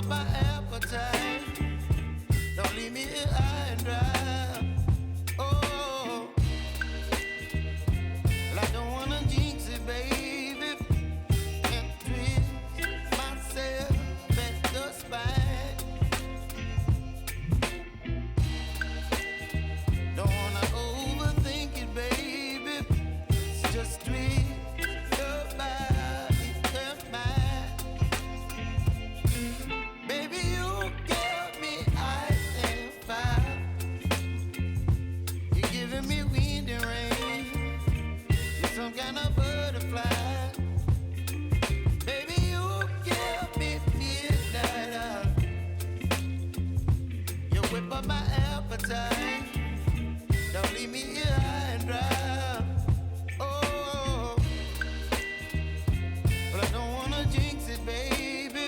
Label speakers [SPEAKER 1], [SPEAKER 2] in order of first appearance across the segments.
[SPEAKER 1] up my appetite. Don't leave me here high and dry. Oh, well, I don't wanna jinx it, baby. Can't twist myself at the spine. Don't wanna overthink it, baby. It's just twist your body and mine. Baby, you give me ice and fire. You're giving me wind and rain. You're some kind of butterfly. Baby, you give me midnight. You whip up my appetite. Don't leave me here high and dry. Oh, but I don't wanna jinx it, baby.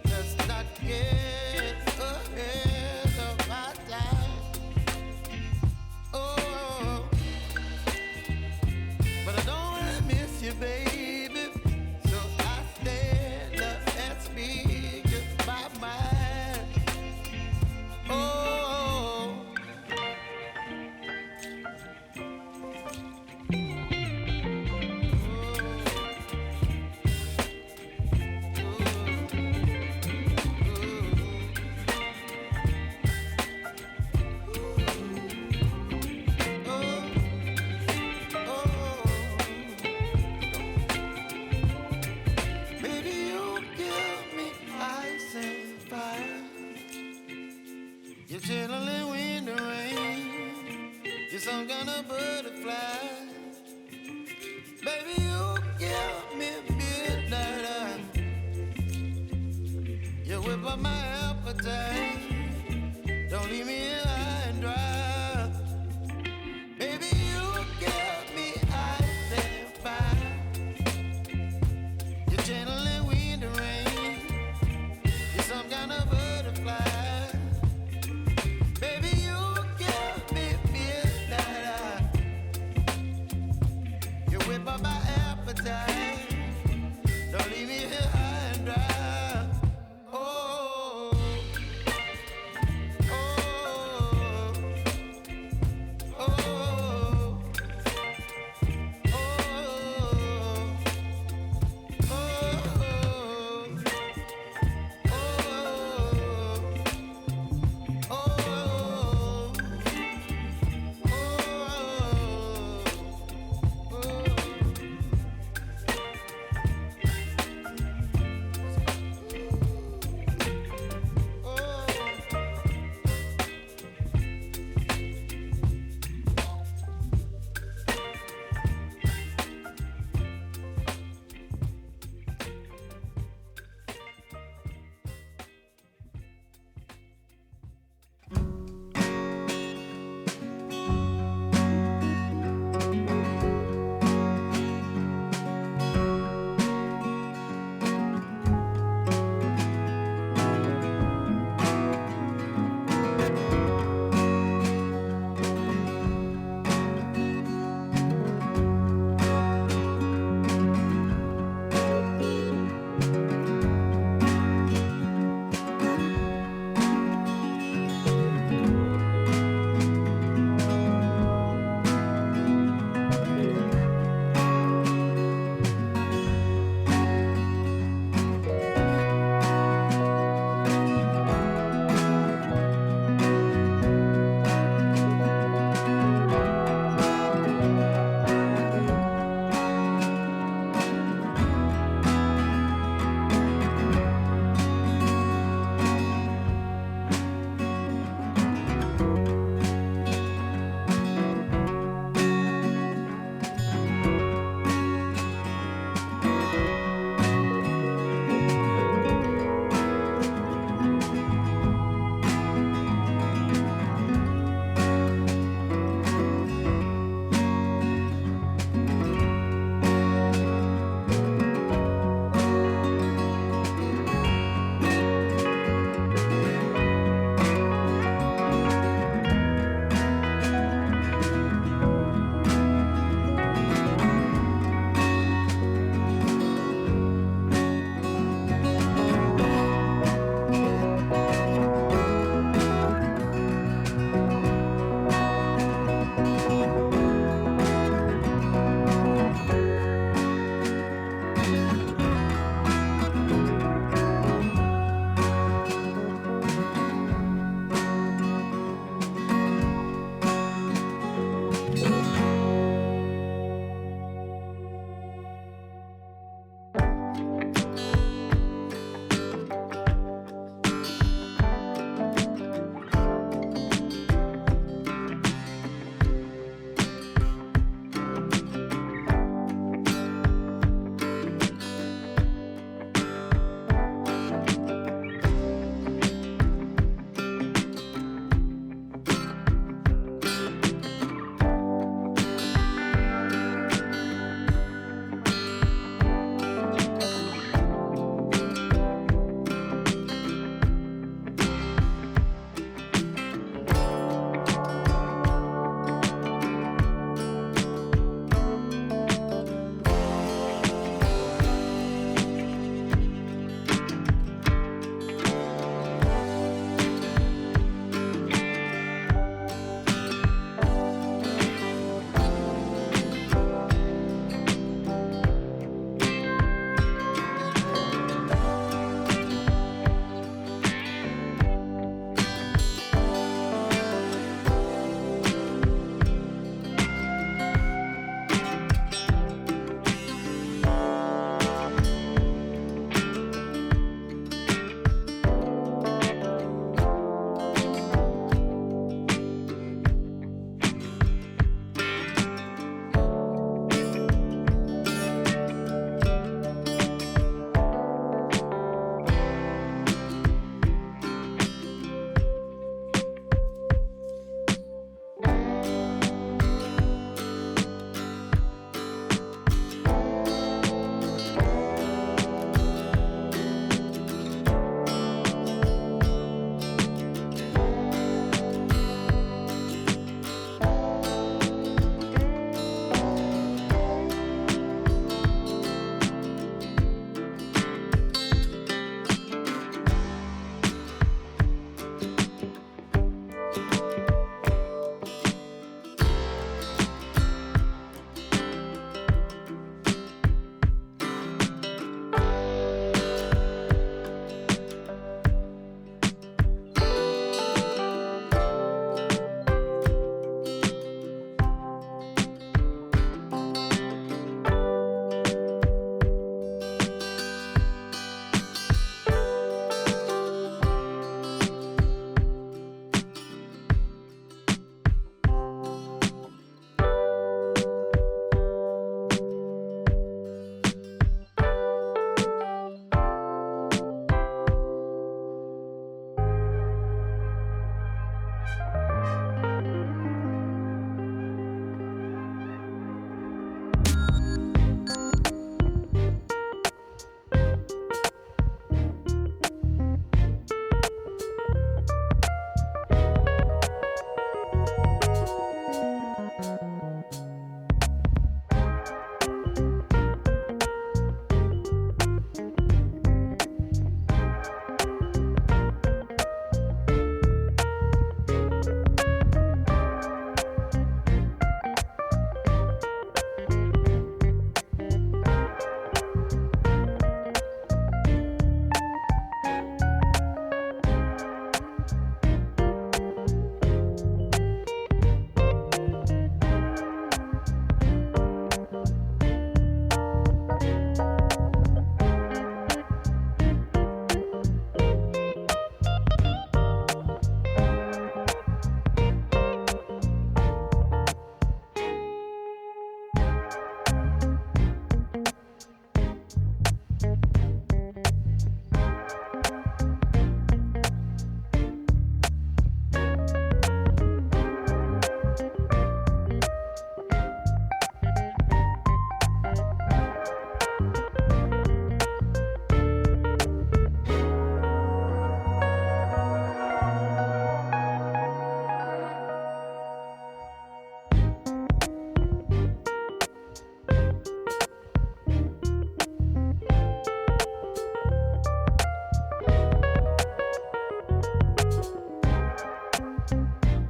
[SPEAKER 1] Let's not get ahead of my time. Oh, but I don't wanna miss you, baby. So I stand up and speak my mind. Oh. Baby, you give me ice and fire. You're chilling wind and rain. You're some kind of butterfly. Baby, you give me midnight. You whip up my appetite.